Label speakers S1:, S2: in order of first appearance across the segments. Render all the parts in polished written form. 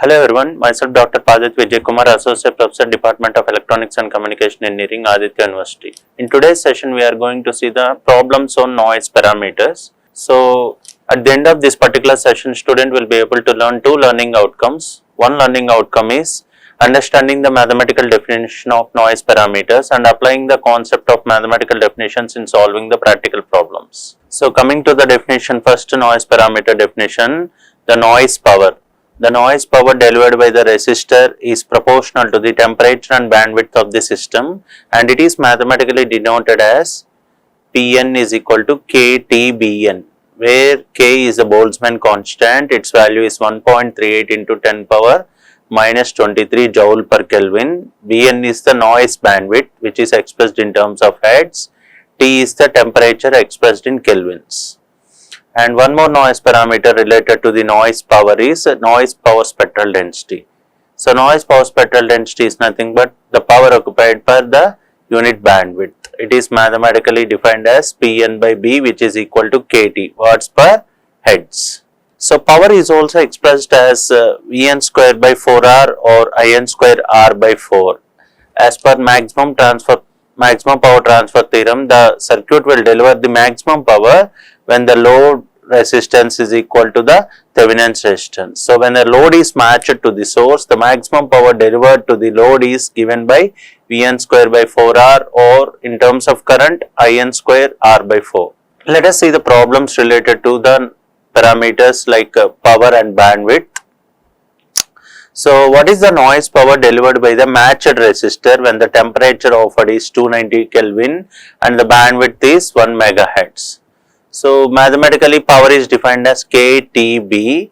S1: Hello everyone, myself Dr. Vijaykumar, Associate Professor, Department of Electronics and Communication Engineering, Aditya University. In today's session, we are going to see the problems on noise parameters. So, at the end of this particular session, student will be able to learn two learning outcomes. One learning outcome is understanding the mathematical definition of noise parameters and applying the concept of mathematical definitions in solving the practical problems. So, coming to the definition, first noise parameter definition, the noise power. The noise power delivered by the resistor is proportional to the temperature and bandwidth of the system, and it is mathematically denoted as Pn is equal to KTBn, where K is the Boltzmann constant, its value is 1.38 into 10 power minus 23 joule per Kelvin. Bn is the noise bandwidth, which is expressed in terms of hertz. T is the temperature expressed in kelvins. And one more noise parameter related to the noise power is noise power spectral density. So, noise power spectral density is nothing but the power occupied per the unit bandwidth. It is mathematically defined as Pn by B, which is equal to Kt, watts per hertz. So, power is also expressed as Vn square by 4R or In square R by 4. As per maximum power transfer theorem, the circuit will deliver the maximum power when the load resistance is equal to the Thevenin's resistance. So, when the load is matched to the source, the maximum power delivered to the load is given by Vn square by 4R, or in terms of current, In square R by 4. Let us see the problems related to the parameters like power and bandwidth. So, what is the noise power delivered by the matched resistor when the temperature offered is 290 Kelvin and the bandwidth is 1 megahertz? So, mathematically power is defined as KTB,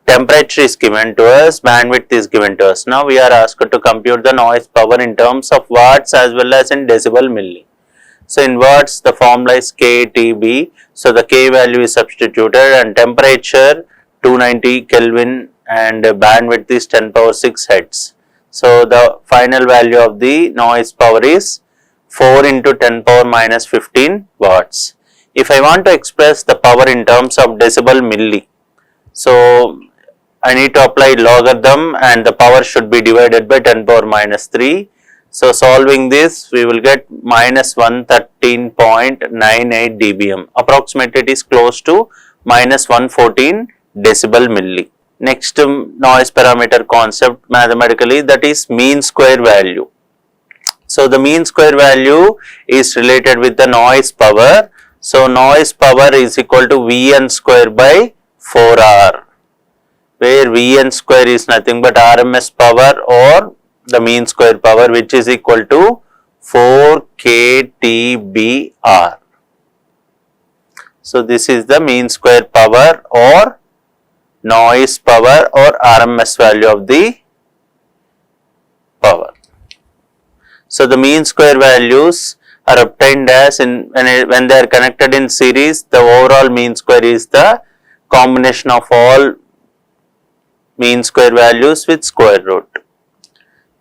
S1: temperature is given to us, bandwidth is given to us. Now, we are asked to compute the noise power in terms of watts as well as in decibel milli. So, in watts the formula is KTB, so the K value is substituted and temperature 290 Kelvin and bandwidth is 10 power 6 hertz. So, the final value of the noise power is 4 into 10 power minus 15 watts. If I want to express the power in terms of decibel milli, so I need to apply logarithm and the power should be divided by 10 power minus 3. So, solving this we will get minus 113.98 dBm, approximately it is close to minus 114 decibel milli. Next noise parameter concept mathematically, that is mean square value. So, the mean square value is related with the noise power. So, noise power is equal to Vn square by 4R, where Vn square is nothing but RMS power or the mean square power, which is equal to 4 KTBR. So, this is the mean square power or noise power or RMS value of the power. So, the mean square values are obtained as when they are connected in series, the overall mean square is the combination of all mean square values with square root.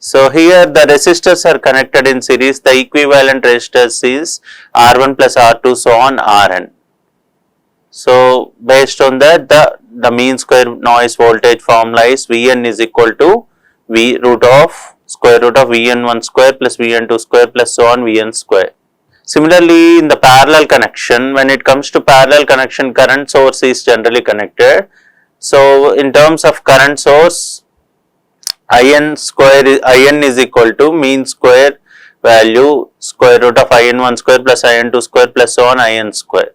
S1: So, here the resistors are connected in series, the equivalent resistors is R1 plus R2 so on Rn. So, based on that the mean square noise voltage formula is Vn is equal to V root of square root of Vn1 square plus Vn2 square plus so on Vn square. Similarly, in the parallel connection, when it comes to parallel connection, current source is generally connected. So, in terms of current source, In is equal to mean square value square root of In1 square plus In2 square plus so on In square.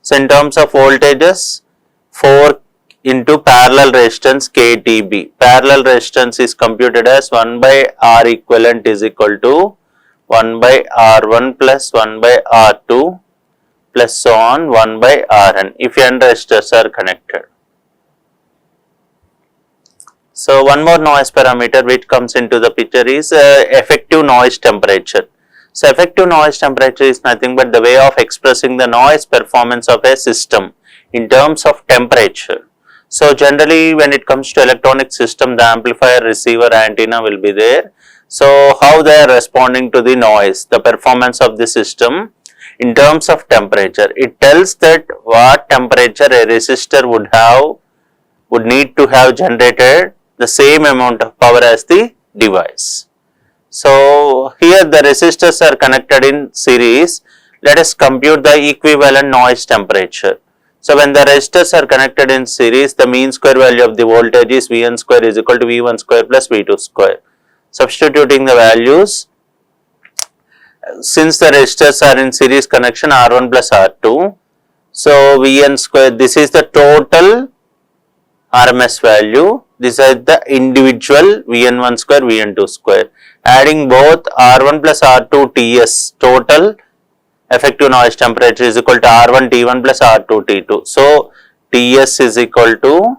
S1: So, in terms of voltages, 4 into parallel resistance KTB. Parallel resistance is computed as 1 by R equivalent is equal to 1 by R1 plus 1 by R2 plus so on 1 by Rn if n resistors are connected. So, one more noise parameter which comes into the picture is effective noise temperature. So, effective noise temperature is nothing but the way of expressing the noise performance of a system in terms of temperature. So, generally when it comes to electronic system, the amplifier, receiver, antenna will be there. So, how they are responding to the noise, the performance of the system in terms of temperature. It tells that what temperature a resistor would need to have generated the same amount of power as the device. So here the resistors are connected in series. Let us compute the equivalent noise temperature. So when the resistors are connected in series, the mean square value of the voltage is Vn square is equal to V1 square plus V2 square. Substituting the values, since the resistors are in series connection, R1 plus R2, so Vn square, this is the total RMS value, these are the individual Vn1 square, Vn2 square. Adding both R1 plus R2 Ts, total effective noise temperature is equal to R1 T1 plus R2 T2. So Ts is equal to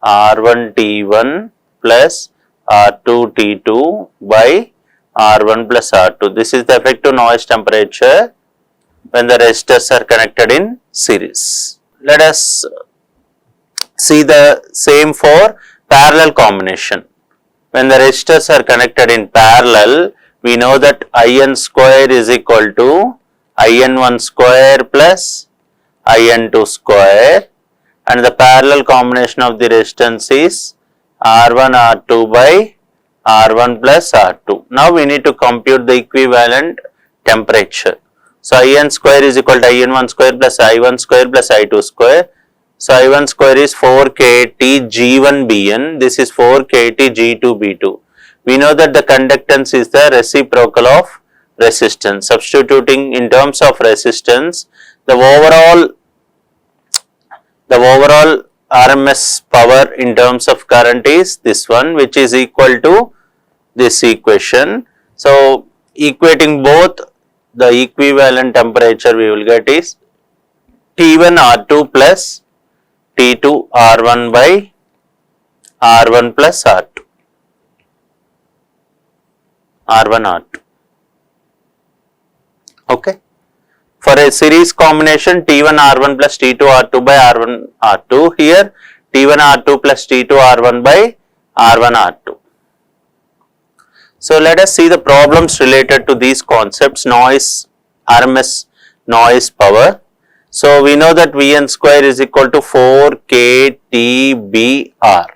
S1: R1 T1 plus R2 T2 by R1 plus R2. This is the effective noise temperature when the resistors are connected in series. Let us see the same for parallel combination. When the resistors are connected in parallel, we know that In square is equal to In1 square plus In2 square, and the parallel combination of the resistance is R1 R2 by R1 plus R2. Now we need to compute the equivalent temperature. So In square is equal to In1 square plus I1 square plus I2 square. So I1 square is 4 kT G1 Bn, this is 4 kT G2 B2. We know that the conductance is the reciprocal of resistance. Substituting in terms of resistance, the overall RMS power in terms of current is this one, which is equal to this equation. So equating both, the equivalent temperature we will get is T1 R2 plus T2 R1 by R1 plus R2, R1 R2. Okay. For a series combination, T1 R1 plus T2 R2 by R1 R2, here T1 R2 plus T2 R1 by R1 R2. So let us see the problems related to these concepts, noise, RMS noise power. So we know that Vn square is equal to 4 kTbr.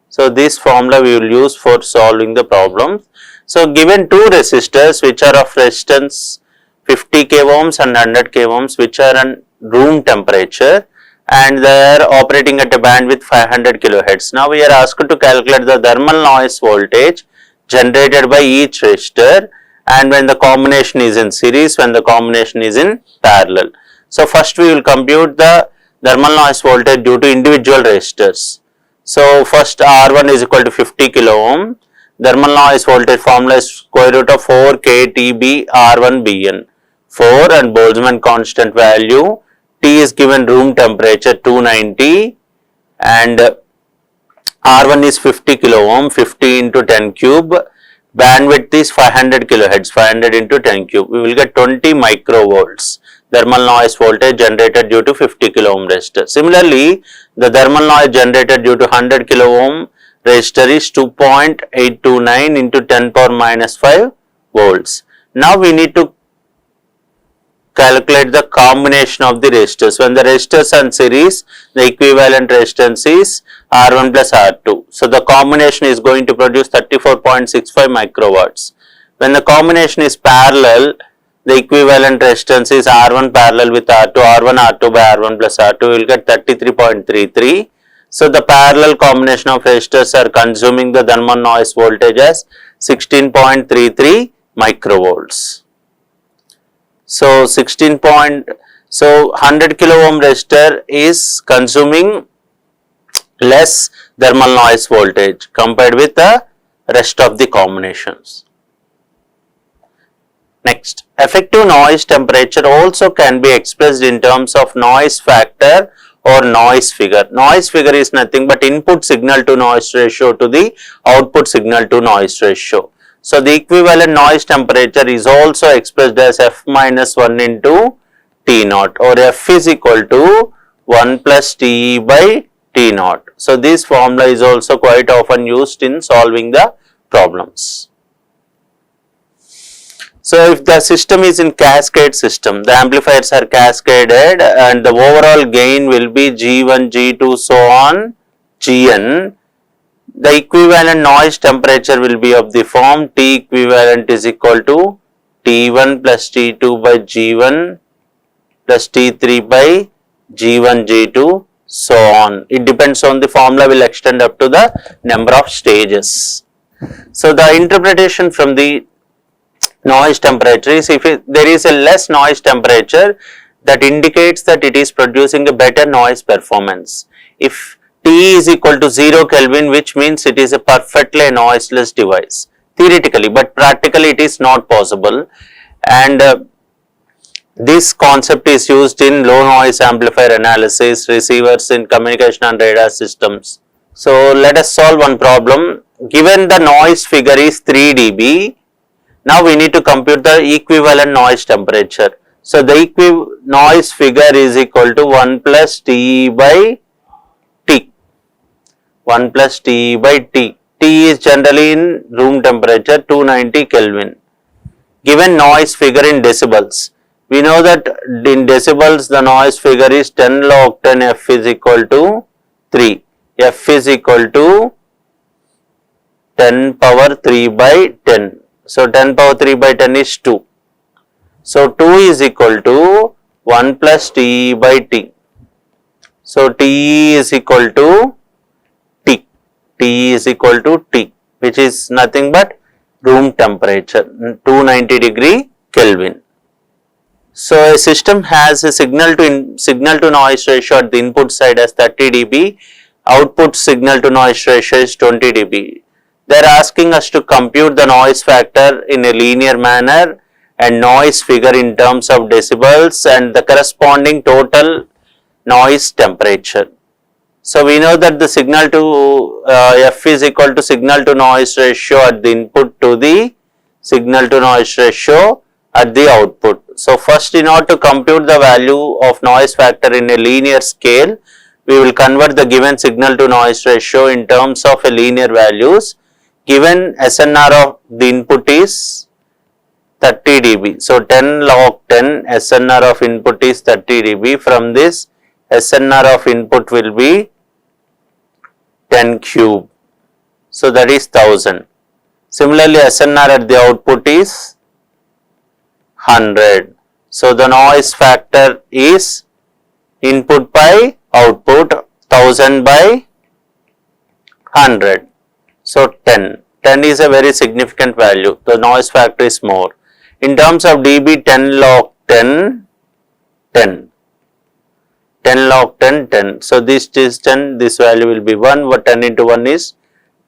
S1: So this formula we will use for solving the problems. So given two resistors which are of resistance 50 k ohms and 100 k ohms, which are at room temperature, and they are operating at a bandwidth 500 kilohertz. Now we are asked to calculate the thermal noise voltage generated by each resistor, and when the combination is in series, when the combination is in parallel. So first we will compute the thermal noise voltage due to individual resistors. So first R1 is equal to 50 kilo ohm. Thermal noise voltage formula is square root of 4 kTb R1 Bn. 4 and Boltzmann constant value, T is given room temperature 290, and R1 is 50 kilo ohm, 50 into 10 cube, bandwidth is 500 kilohertz, 500 into 10 cube. We will get 20 microvolts thermal noise voltage generated due to 50 kilo ohm resistor. Similarly, the thermal noise generated due to 100 kilo ohm resistor is 2.829 into 10 power minus 5 volts. Now we need to calculate the combination of the resistors. When the resistors are in series, the equivalent resistance is R1 plus R2. So the combination is going to produce 34.65 microwatts. When the combination is parallel, the equivalent resistance is R1 parallel with R2, R1 R2 by R1 plus R2, we will get 33.33. So the parallel combination of resistors are consuming the thermal noise voltage as 16.33 microvolts. So 100 kilo ohm resistor is consuming less thermal noise voltage compared with the rest of the combinations. Next, effective noise temperature also can be expressed in terms of noise factor or noise figure. Noise figure is nothing but input signal to noise ratio to the output signal to noise ratio. So the equivalent noise temperature is also expressed as F minus 1 into T naught, or F is equal to 1 plus Te by T naught. So this formula is also quite often used in solving the problems. So if the system is in cascade system, the amplifiers are cascaded and the overall gain will be G1, G2, so on Gn. the equivalent noise temperature will be of the form T equivalent is equal to T1 plus T2 by G1 plus T3 by G1 G2 so on. It depends on the formula will extend up to the number of stages. So the interpretation from the noise temperature is if there is a less noise temperature, that indicates that it is producing a better noise performance. If T is equal to 0 Kelvin, which means it is a perfectly noiseless device theoretically, but practically it is not possible, and this concept is used in low noise amplifier analysis, receivers in communication and radar systems. So let us solve one problem. Given the noise figure is 3 dB, now we need to compute the equivalent noise temperature. So the noise figure is equal to 1 plus T by T. 1 plus T by T. T is generally in room temperature 290 Kelvin. Given noise figure in decibels, we know that in decibels the noise figure is 10 log 10 F is equal to 3. F is equal to 10 power 3 by 10. So 10 power 3 by 10 is 2. So 2 is equal to 1 plus T by T. So T is equal to T. T is equal to T, which is nothing but room temperature 290 degree Kelvin. So a system has a signal to noise ratio at the input side as 30 dB, output signal to noise ratio is 20 dB. They are asking us to compute the noise factor in a linear manner and noise figure in terms of decibels and the corresponding total noise temperature. So we know that the signal to F is equal to signal to noise ratio at the input to the signal to noise ratio at the output. So first, in order to compute the value of noise factor in a linear scale, we will convert the given signal to noise ratio in terms of a linear values. Given SNR of the input is 30 dB. So 10 log 10 SNR of input is 30 dB. From this, SNR of input will be 10 cube. So that is 1000. Similarly, SNR at the output is 100. So the noise factor is input by output 1000 by 100. So 10. 10 is a very significant value. The noise factor is more. In terms of dB, 10 log 10, 10. 10 log 10, 10. So this is 10, this value will be 1, but 10 into 1 is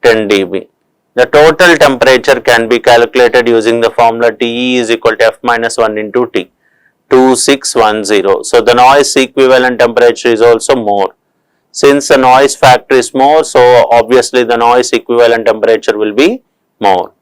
S1: 10 dB. The total temperature can be calculated using the formula TE is equal to F minus 1 into T, 2610. So the noise equivalent temperature is also more. Since the noise factor is more, so obviously the noise equivalent temperature will be more.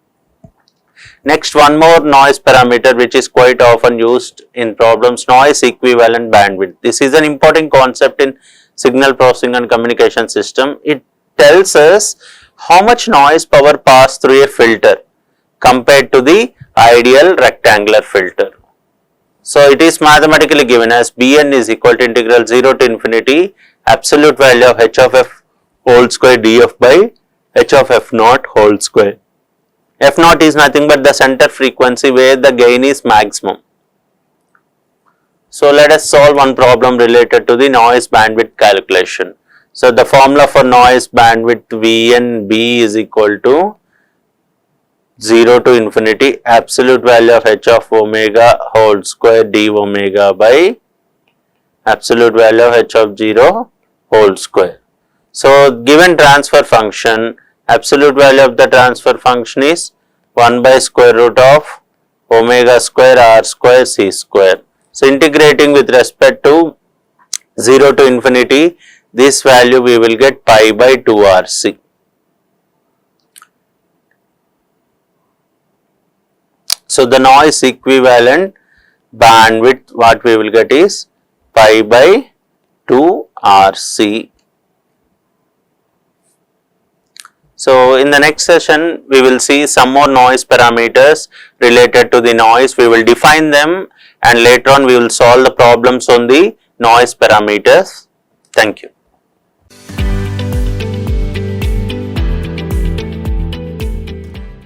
S1: Next, one more noise parameter which is quite often used in problems, noise equivalent bandwidth. This is an important concept in signal processing and communication system. It tells us how much noise power passes through a filter compared to the ideal rectangular filter. So it is mathematically given as Bn is equal to integral 0 to infinity absolute value of h of f whole square df by h of f naught whole square. F naught is nothing but the center frequency where the gain is maximum. So let us solve one problem related to the noise bandwidth calculation. So the formula for noise bandwidth VNB is equal to 0 to infinity absolute value of h of omega whole square d omega by absolute value of h of 0 whole square. So given transfer function, absolute value of the transfer function is 1 by square root of omega square r square c square. So integrating with respect to 0 to infinity, this value we will get pi by 2 rc. So the noise equivalent bandwidth what we will get is pi by 2 rc. So in the next session we will see some more noise parameters related to the noise. We will define them and later on we will solve the problems on the noise parameters. Thank you.